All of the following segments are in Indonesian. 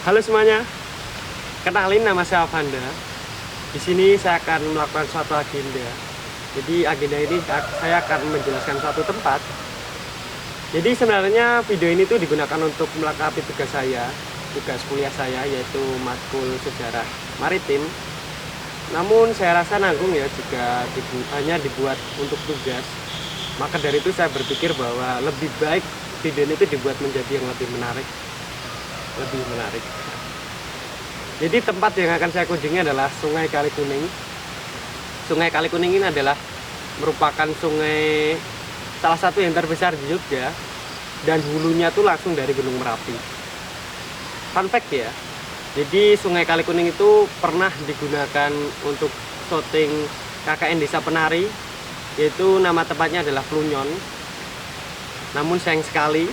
Halo semuanya, kenalin nama saya Avanda. Di sini saya akan melakukan suatu agenda. Jadi agenda ini saya akan menjelaskan suatu tempat. Jadi sebenarnya video ini tuh digunakan untuk melengkapi tugas saya, tugas kuliah saya yaitu matkul sejarah maritim. Namun saya rasa nanggung ya jika hanya dibuat untuk tugas. Maka dari itu saya berpikir bahwa lebih baik video ini tuh dibuat menjadi yang lebih menarik. Jadi tempat yang akan saya kunjungi adalah Sungai Kalikuning. Sungai Kalikuning ini adalah merupakan sungai salah satu yang terbesar di Jogja dan hulunya tuh langsung dari Gunung Merapi. Fun fact ya, jadi Sungai Kalikuning itu pernah digunakan untuk syuting KKN Desa Penari, yaitu nama tempatnya adalah Plunyon. Namun sayang sekali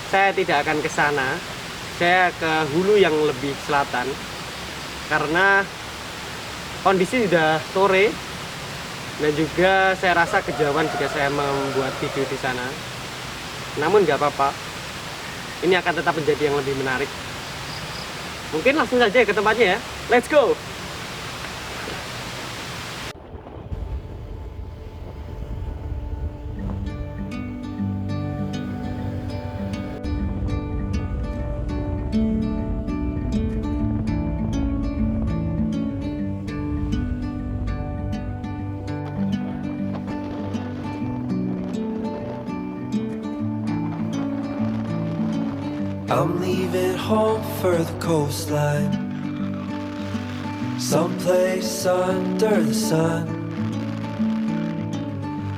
saya tidak akan ke sana. Saya ke hulu yang lebih selatan karena kondisi sudah sore dan juga saya rasa kejauhan jika saya membuat video di sana. Namun nggak apa-apa, ini akan tetap menjadi yang lebih menarik. Mungkin langsung saja ke tempatnya ya. Let's go! I'm leaving home for the coastline, someplace under the sun.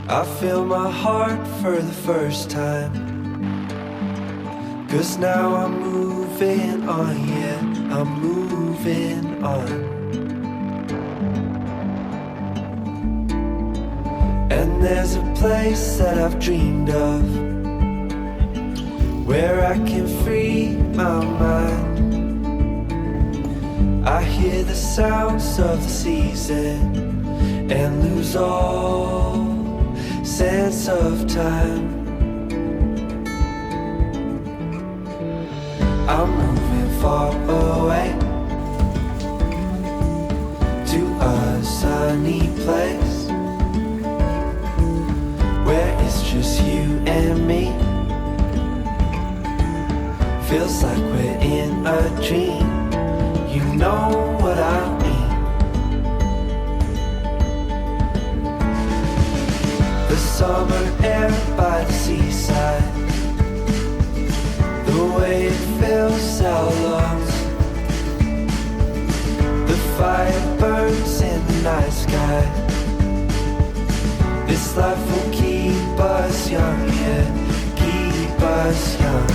I feel my heart for the first time, 'cause now I'm moving on, yeah, I'm moving on. And there's a place that I've dreamed of, where I can free my mind. I hear the sounds of the season and lose all sense of time. I'm moving far away to a sunny place where it's just you and me. Feels like we're in a dream, you know what I mean. The summer air by the seaside, the way it fills our lungs, the fire burns in the night sky. This life will keep us young, yeah, keep us young.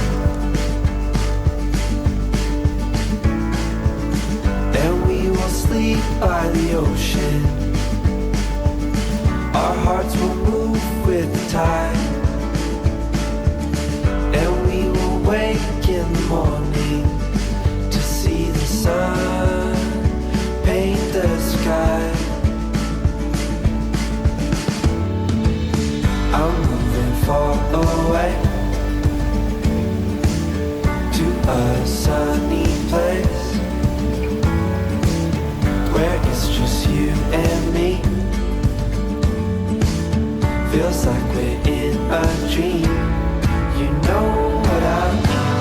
Sleep by the ocean, our hearts will move with the tide, and we will wake in the morning to see the sun paint the sky. I'm moving far away to a sunny place where it's just you and me. Feels like we're in a dream, you know what I mean.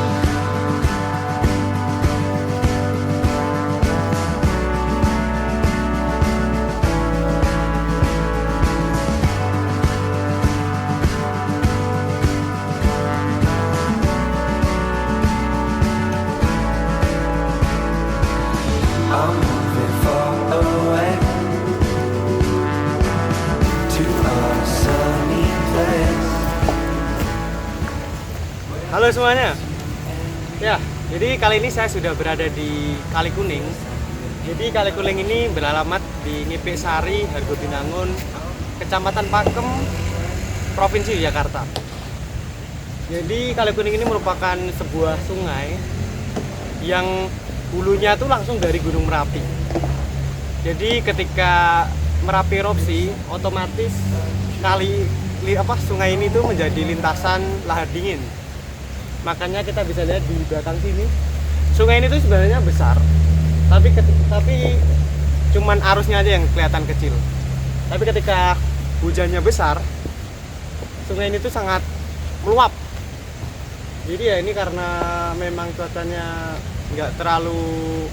I'm moving far away to a sunny place. Halo semuanya. Ya, jadi kali ini saya sudah berada di Kalikuning. Jadi Kalikuning ini beralamat di Ngipik Sari, Hargobinangun, Kecamatan Pakem, Provinsi Jakarta. Jadi Kalikuning ini merupakan sebuah sungai yang hulunya tuh langsung dari Gunung Merapi. Jadi ketika Merapi erupsi, otomatis sungai ini tuh menjadi lintasan lahar dingin. Makanya kita bisa lihat di belakang sini sungai ini tuh sebenarnya besar, tapi cuman arusnya aja yang kelihatan kecil. Tapi ketika hujannya besar, sungai ini tuh sangat meluap. Jadi ya ini karena memang cuacanya nggak terlalu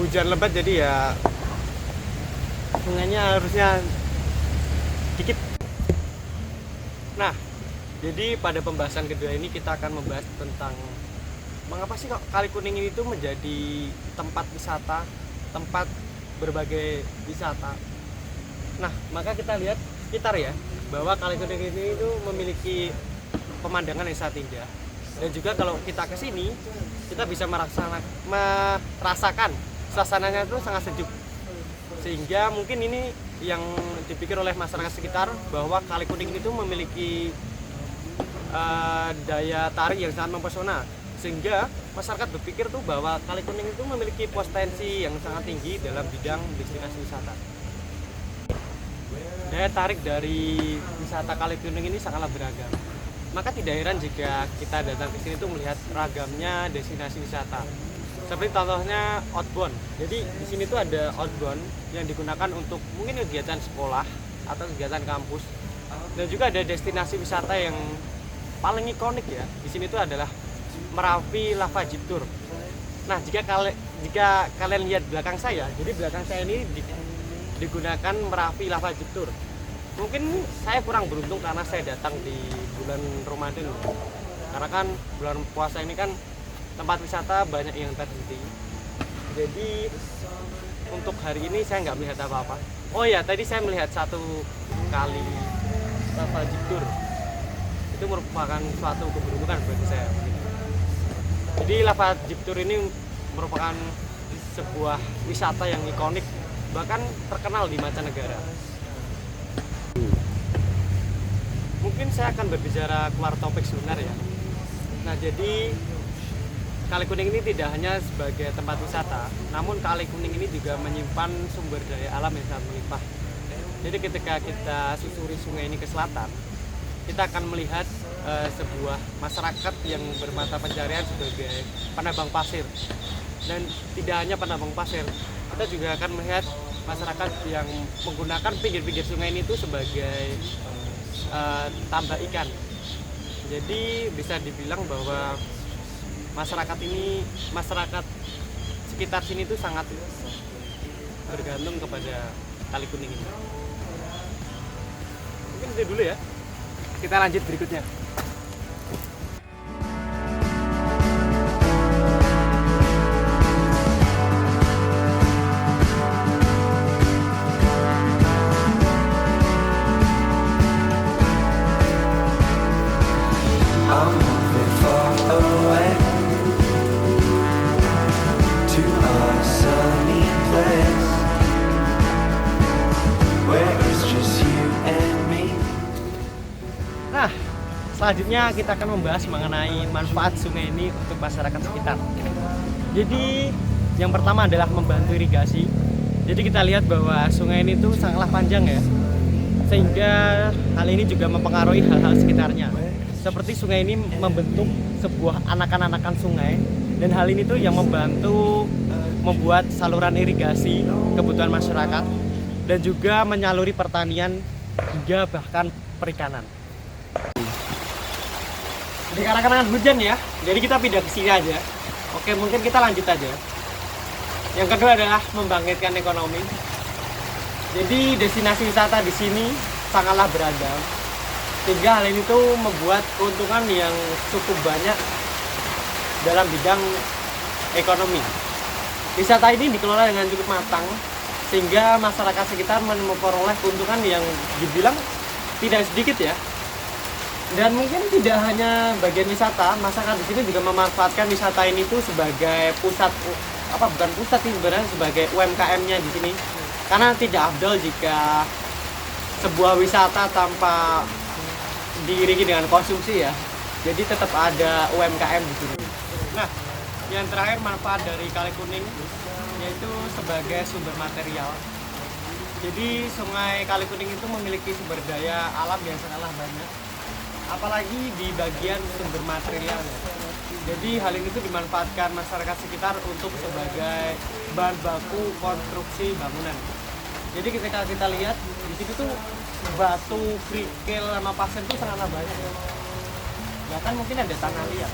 hujan lebat, jadi ya sungainya harusnya dikit. Nah, jadi pada pembahasan kedua ini kita akan membahas tentang mengapa sih kok Kali Kuning ini tuh menjadi tempat wisata, tempat berbagai wisata. Nah, maka kita lihat sekitar ya, bahwa Kali Kuning ini itu memiliki pemandangan yang sangat indah. Dan juga kalau kita ke sini, kita bisa merasakan suasananya itu sangat sejuk. Sehingga mungkin ini yang dipikir oleh masyarakat sekitar bahwa Kali Kuning itu memiliki daya tarik yang sangat mempesona, sehingga masyarakat berpikir tuh bahwa Kali Kuning itu memiliki potensi yang sangat tinggi dalam bidang destinasi wisata. Daya tarik dari wisata Kali Kuning ini sangatlah beragam. Maka tidak heran jika kita datang ke sini tuh melihat ragamnya destinasi wisata. Seperti contohnya outbound. Jadi di sini tuh ada outbound yang digunakan untuk mungkin kegiatan sekolah atau kegiatan kampus. Dan juga ada destinasi wisata yang paling ikonik ya. Di sini tuh adalah Merapi Lava Jeep Tour. Nah, jika kalian lihat belakang saya, jadi belakang saya ini digunakan Merapi Lava Jeep Tour. Mungkin saya kurang beruntung karena saya datang di bulan Ramadan. Karena kan bulan puasa ini kan tempat wisata banyak yang terhenti. Jadi untuk hari ini saya nggak melihat apa-apa. Oh ya, tadi saya melihat satu kali Lava Jeep Tour. Itu merupakan suatu keberuntungan bagi saya. Jadi Lava Jeep Tour ini merupakan sebuah wisata yang ikonik, bahkan terkenal di mancanegara. Mungkin saya akan berbicara keluar topik sebentar ya. Nah, jadi Kali Kuning ini tidak hanya sebagai tempat wisata, namun Kali Kuning ini juga menyimpan sumber daya alam yang sangat melimpah. Jadi ketika kita susuri sungai ini ke selatan, kita akan melihat sebuah masyarakat yang bermata pencarian sebagai penambang pasir. Dan tidak hanya penambang pasir, kita juga akan melihat masyarakat yang menggunakan pinggir-pinggir sungai ini tuh sebagai tambak ikan. Jadi bisa dibilang bahwa masyarakat sekitar sini tuh sangat bergantung kepada Kali Kuning ini. Mungkin itu dulu ya. Kita lanjut berikutnya. I'm moving far away to a sunny place where it's just you and me. Nah, selanjutnya kita akan membahas mengenai manfaat sungai ini untuk masyarakat sekitar. Jadi, yang pertama adalah membantu irigasi. Jadi kita lihat bahwa sungai ini tuh sangatlah panjang ya, sehingga hal ini juga mempengaruhi hal-hal sekitarnya. Seperti sungai ini membentuk sebuah anakan-anakan sungai, dan hal ini tuh yang membantu membuat saluran irigasi kebutuhan masyarakat dan juga menyaluri pertanian hingga bahkan perikanan. Dikarenakan hujan ya, jadi kita pindah ke sini aja. Oke, mungkin kita lanjut aja. Yang kedua adalah membangkitkan ekonomi. Jadi destinasi wisata di sini sangatlah beragam, sehingga hal ini tuh membuat keuntungan yang cukup banyak dalam bidang ekonomi. Wisata ini dikelola dengan cukup matang, sehingga masyarakat sekitar memperoleh keuntungan yang dibilang tidak sedikit ya. Dan mungkin tidak hanya bagian wisata, masyarakat di sini juga memanfaatkan wisata ini tuh sebagai bukan pusat sih sebenarnya, sebagai UMKM-nya di sini. Karena tidak afdol jika sebuah wisata tanpa diiringi dengan konsumsi ya. Jadi tetap ada UMKM di sini. Nah, yang terakhir manfaat dari Kali Kuning yaitu sebagai sumber material. Jadi sungai Kali Kuning itu memiliki sumber daya alam yang sangatlah banyak, apalagi di bagian sumber materialnya. Jadi hal ini tuh dimanfaatkan masyarakat sekitar untuk sebagai bahan baku konstruksi bangunan. Jadi ketika kita lihat di situ tuh batu, kerikil, sama pasir tuh sangat banyak. Bahkan mungkin ada tanah liat.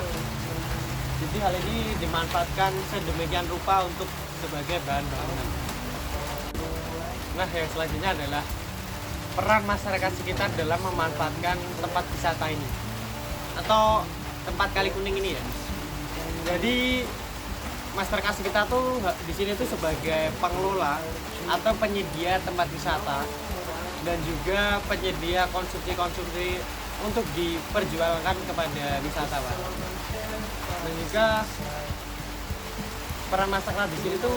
Jadi hal ini dimanfaatkan sedemikian rupa untuk sebagai bahan bangunan. Nah, yang selanjutnya adalah peran masyarakat sekitar dalam memanfaatkan tempat wisata ini atau tempat Kali Kuning ini ya. Jadi masyarakat sekitar tuh di sini tuh sebagai pengelola atau penyedia tempat wisata dan juga penyedia konsumsi untuk diperjualkan kepada wisatawan. Dan juga peran masyarakat di sini tuh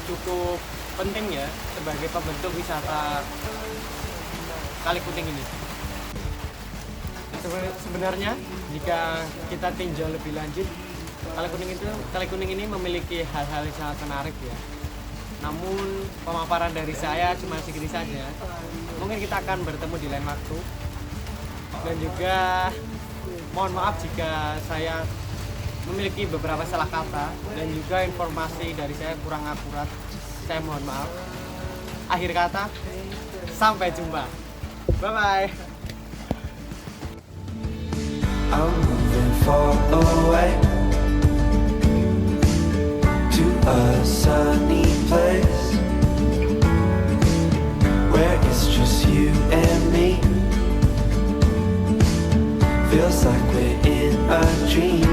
cukup penting ya sebagai pembentuk wisata Kali Kuning ini. Sebenarnya jika kita tinjau lebih lanjut, Kali Kuning ini memiliki hal-hal yang sangat menarik ya. Namun pemaparan dari saya cuma segini saja. Mungkin kita akan bertemu di lain waktu. Dan juga mohon maaf jika saya memiliki beberapa salah kata dan juga informasi dari saya kurang akurat. Saya mohon maaf. Akhir kata, sampai jumpa. Bye-bye. I'm moving far away to a sunny place where it's just you and me. Feels like we're in a dream.